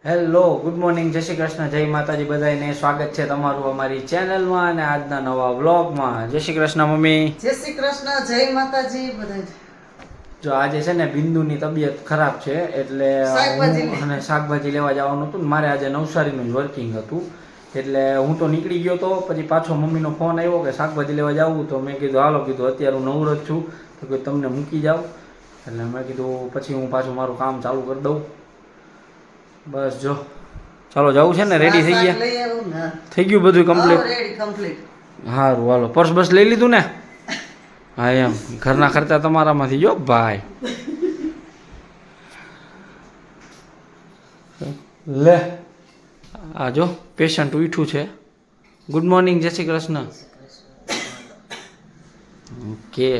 Hello good morning જય શ્રી કૃષ્ણ જય માતાજી બધાને સ્વાગત છે તમારું અમારી ચેનલમાં અને આજના નવા વ્લોગમાં જય શ્રી કૃષ્ણ મમ્મી જય શ્રી કૃષ્ણ જય માતાજી બધા જો આજે છે ને બિંદુની તબિયત ખરાબ છે એટલે અને શાકભાજી લેવા જવાનું હતું ને મારે આજે નવસારીનું જ વર્કિંગ હતું એટલે હું તો નીકળી ગયો તો પછી પાછો મમ્મીનો ફોન આવ્યો કે શાકભાજી લેવા જવું તો મેં કીધું હાલો કીધું અત્યારે હું નવરો જ છું તો કોઈ તમને મૂકી જાઉં એટલે મેં કીધું પછી હું પાછું મારું કામ ચાલુ કરી દઉં બસ જો ચાલો જવું છે ને રેડી થઈ ગયા થઈ ગયું બધું કમ્પ્લીટ સારું હાલો પર્સ બસ લઈ લીધું ને હા એમ ઘરના ખર્ચા તમારામાંથી જો ભાઈ લે આ જો પેશન્ટ ઉઠ્યું છે ગુડ મોર્નિંગ જય શ્રી કૃષ્ણ ઓકે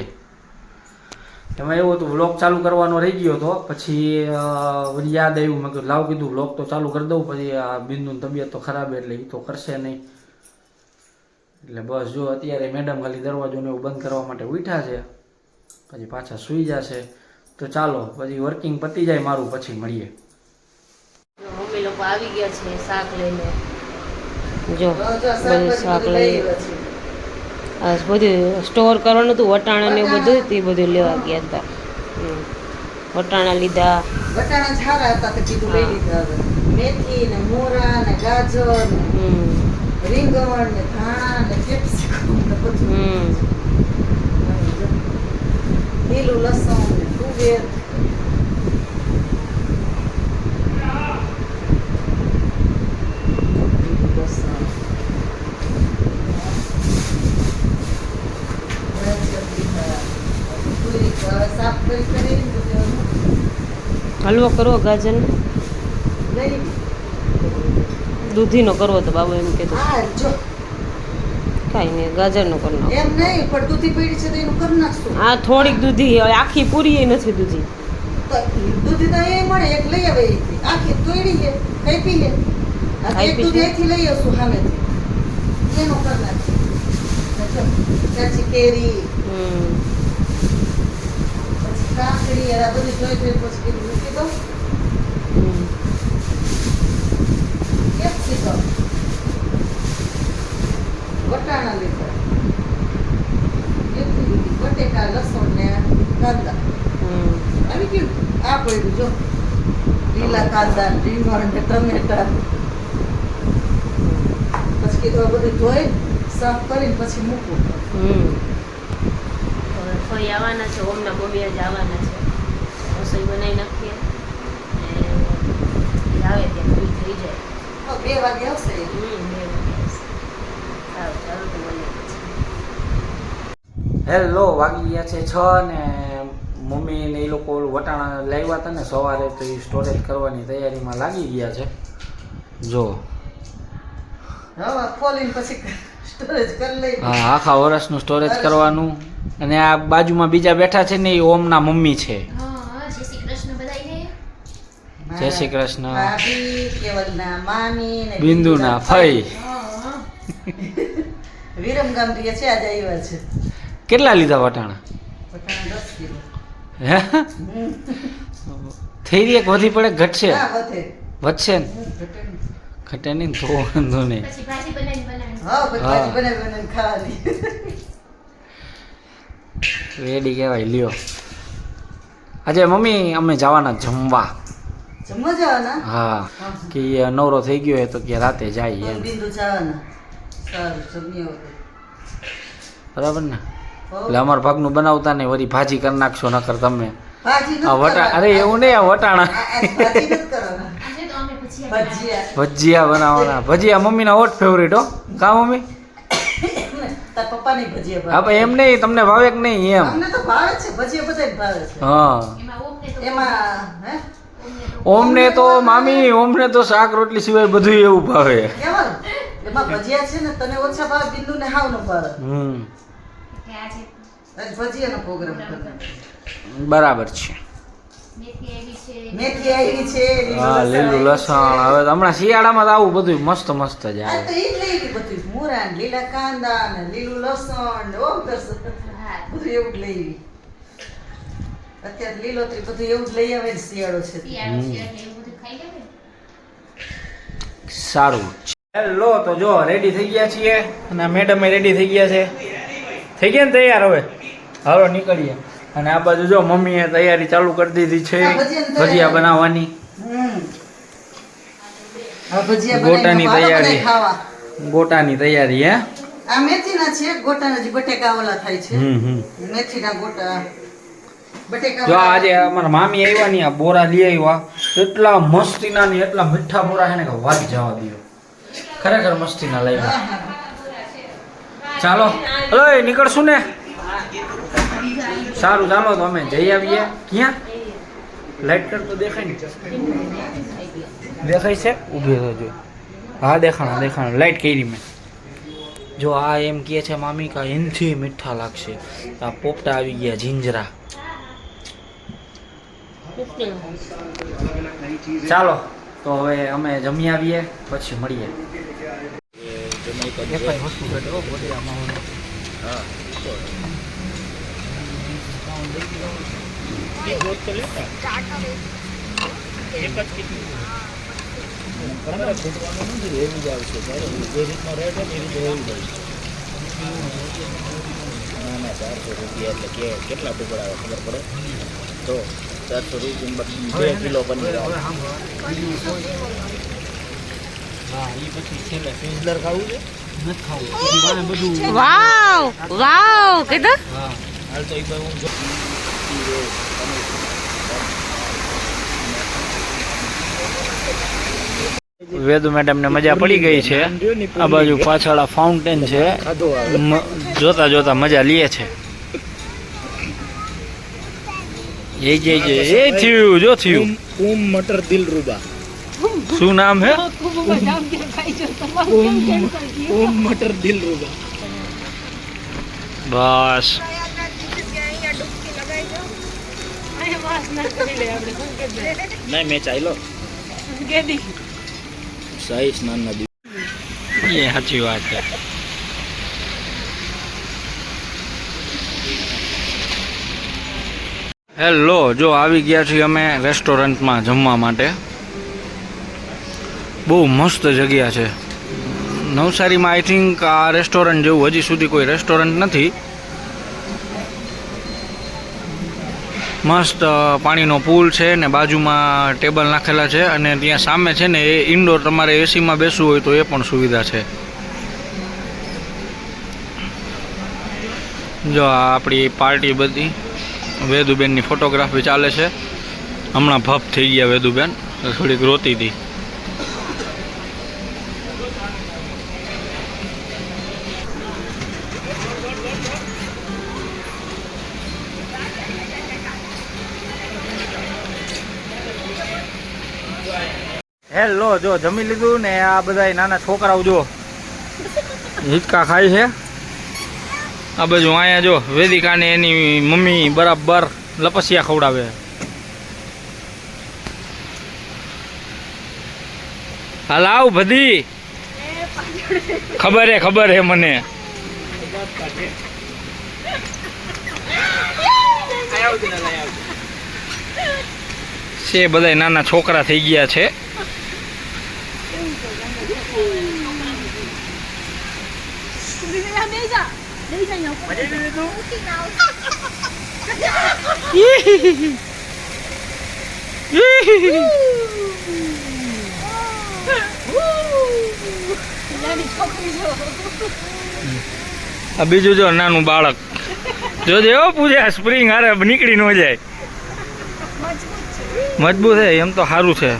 એમાં એવું હતું વ્લોગ ચાલુ કરવાનો રહી ગયો હતો પછી વળી યાદ આવ્યું મેં કીધું લાવ કીધું વ્લોગ તો ચાલુ કરી દઉં પછી આ બિંદુની તબિયત તો ખરાબ એટલે એ તો કરશે નહીં એટલે બસ જો અત્યારે મેડમ ખાલી દરવાજો ને એવું બંધ કરવા માટે ઉઠ્યા છે પછી પાછા સૂઈ જશે તો ચાલો પછી વર્કિંગ પતી જાય મારું પછી મળીએ મમ્મી લોકો આવી ગયા છે શાક લઈને જો બધું શાક લઈને આ બધું સ્ટોર કરવાનું હતું વટાણા ને બધું તે બધું લેવા ગયા હતા વટાણા લીધા વટાણા સારા હતા તો કીધું લઈ લીધા મેથી ને મોરા ને ગાજર રીંગણ ને ધાણા ને કેપ્સિકમ ને બધું લીલું લસણ ને તુવેર હલવો કરવો ગાજર દૂધીનો કરવો તો બાબુ એમ કીધું કાંઈ નહીં ગાજરનો કરી નાખો એમ નહીં પણ દૂધી પડી છે તો એનું કરી નાખશું આ થોડીક દૂધી હવે આખી પૂરી નથી દૂધી દૂધી તો એ મળે એક લઈ આવે આખી તોડી લે કઈ પી લે એક દૂધી અહીંથી લઈ આવશું સામેથી એનો કરી નાખશું પછી કેરી પછી કાકડી આ બધી જોઈ જોઈ પછી મૂકી દો કેપ્સિકમ વટાણા લીધા બટેકા લસણ ને કાંદા આવી ગયું આ પડ્યું જો લીલા કાંદા રીંગણ ને ટમેટા પછી કીધું બધું ધોઈ સાફ કરીને પછી મૂકવું ફઈ આવવાના છે ઓમના મમ્મી આજે આવવાના છે રસોઈ બનાવી નાખીએ આવે ત્યાં ફ્રી થઈ જાય 2 વાગે આવશે 2 વાગે આવશે સારું ચાલો તો મળીએ પછી હેલો વાગી ગયા છે 6 ને મમ્મી ને એ લોકો વટાણા લાવ્યા હતા ને સવારે તો એ સ્ટોરેજ કરવાની તૈયારીમાં લાગી ગયા છે જો હવે ખોલીને પછી સ્ટોરેજ કરી લઈ હા આખા વર્ષનું સ્ટોરેજ કરવાનું અને આ બાજુમાં બીજા બેઠા છે ને એ ઓમના મમ્મી છે જય શ્રી કૃષ્ણ ભાભી કેવલના મામી ને બિંદુના ફઈ વિરમગામ થી છે આજે આવ્યા છે કેટલા લીધા વટાણા 10 કિલો હે થઈ રહી એક વધી પડે ઘટશે હા વધે વધશે ને ઘટે નહીં તો વાંધો નહીં હા ભાજી બનાવીને ખાવાની રેડી કહેવાય લ્યો આજે મમ્મી અમે જવાના જમવા જમવા જવાના હા કે નવરો થઈ ગયો હોય તો કે રાતે જાય એમ બિંદુ જવાના સારું જમીએ બરાબર ને એટલે અમારા ભાગનું બનાવતા ને વળી ભાજી કરી નાખશો નકર તમે ભાજી આ વટા અરે એવું નહીં આ વટાણા ભાજી નથી કરવાના ભજીયા બનાવવાના ભજીયા મમ્મીના હોટ ફેવરેટ હો કા મમ્મી તાર પપ્પાની ભજીયા હા પણ એમ નહીં તમને ભાવે કે નહીં એમ અમને તો ભાવે છે ભજીયા બધાય ભાવે છે હા એમાં હે ઓમને તો મામી ઓમને તો શાક રોટલી સિવાય બધું એવું ભાવે કેવલ એમાં ભજીયા છે ને તને ઓછા ભાવે બિંદુ ને હાવ નો ભાવે ભજીયાનો પ્રોગ્રામ કરવાનો બરાબર છે મેથી આવી છે હા લીલું લસણ હવે તો હમણાં શિયાળામાં તો આવું બધું મસ્ત મસ્ત જ આ આવે તો ઈ જ લઈ ગઈ બધું મૂરા ને લીલા કાંદા ને લીલું લસણ ને ઓમ કરશે બધું એવું જ લઈ ગઈ અત્યારે લીલોતરી બધું એવું જ લઈ આવે ને શિયાળો છે શિયાળો છે એટલે એવું બધું ખાઈ લેવાય સારું. હેલો, તો જો રેડી થઈ ગયા છીએ અને મેડમ રેડી થઈ ગયા છે. થઈ ગયા ને તૈયાર? હવે હાલો નીકળીએ. અને આ બાજુ જો મમ્મીએ તૈયારી ચાલુ કરી દીધી છે ભજીયા બનાવવાની. ગોટાની તૈયારી. ગોટાની તૈયારી. હે, આ મેથીના છે, ગોટાના જે બટેકા ઓલા થાય છે. મેથીના ગોટા બટેકા. જો આજે અમારા મામી આવ્યા ની, આ બોરા લઈ આવ્યા. એટલા મસ્તીના ને એટલા મીઠા બોરા છે ને કે વાત જવા દો. ખરેખર મસ્તીના લાવ્યા. ચાલો હલો નીકળશું ને. સારું ચાલો તો અમે જઈ આવીએ. ક્યાં લાઈટ કર તો દેખાય ને? દેખાય છે? ઊભી રહેજો. હા દેખાણા લાઈટ કરી મેં. જો આ એમ કહે છે મામી કા એનથી મીઠા લાગશે. આ પોપટા આવી ગયા જીંજરા. ચાલો તો હવે અમે જમી આવીએ પછી મળીએ. એક જ વસ્તુ ઘટે હો બોલે આમાં. હા કેટલા ટુકડા ખબર પડે તો 400 રૂપિયા 2 કિલો પનીર. હા એ પછી છેલ્લે સિઝલર ખાવું છે નથી ખાવું પછી વાને બધું. વાવ વાવ કીધું. હા હાલ તો એક વાર હું જો વેદુ મેડમ ને મજા પડી ગઈ છે. આ બાજુ પાછળ આ ફાઉન્ટેન છે, જોતા જોતા મજા લે છે. એ થયું જો થયું. મટર દિલરુબા. શું નામ હે? મટર દિલરુબા. બસ નહીં મેં ચાલ્યો શાહી સ્નાનના દિવસ. એ સાચી વાત છે. હેલો, જો આવી ગયા છીએ અમે રેસ્ટોરન્ટમાં જમવા માટે. બહુ મસ્ત જગ્યા છે નવસારીમાં. આઈ થિંક આ રેસ્ટોરન્ટ જેવું હજી સુધી કોઈ રેસ્ટોરન્ટ નથી. મસ્ત પાણીનો પુલ છે ને બાજુમાં ટેબલ નાખેલા છે અને ત્યાં સામે છે ને એ ઇન્ડોર તમારે એસીમાં બેસવું હોય તો એ પણ સુવિધા છે. જો આ આપણી પાર્ટી બધી વેદુબેનની ફોટોગ્રાફી ચાલે છે. હમણાં ભપ થઈ ગયા વેદુબેન, થોડીક રોતી હતી. હેલો, જો જમી લીધું ને આ બધા નાના છોકરાઓ જો હિચકા ખાય છે. આ બાજુ અહીંયા જો વેદિકાને એની મમ્મી બરાબર લપસિયા ખવડાવે. હાલ આવ બધી ખબર હે મને. છે બધા નાના છોકરા થઈ ગયા છે. આ બીજું જો નાનું બાળક જોજે હો પૂજા, સ્પ્રિંગ હારે નીકળી ન જાય. મજબૂત છે એમ તો સારું છે.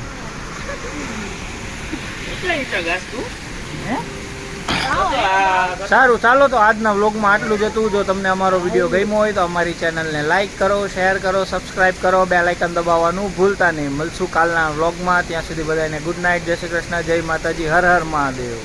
સારું ચાલો તો આજના વ્લોગમાં આટલું જ હતું. જો તમને અમારો વિડીયો ગમ્યો હોય તો અમારી ચેનલને લાઈક કરો, શેર કરો, સબસ્ક્રાઈબ કરો, બેલ આઇકન દબાવવાનું ભૂલતા નહીં. મળશું કાલના વ્લોગમાં. ત્યાં સુધી બધાને ગુડ નાઇટ, જય શ્રી કૃષ્ણ, જય માતાજી, હર હર મહાદેવ.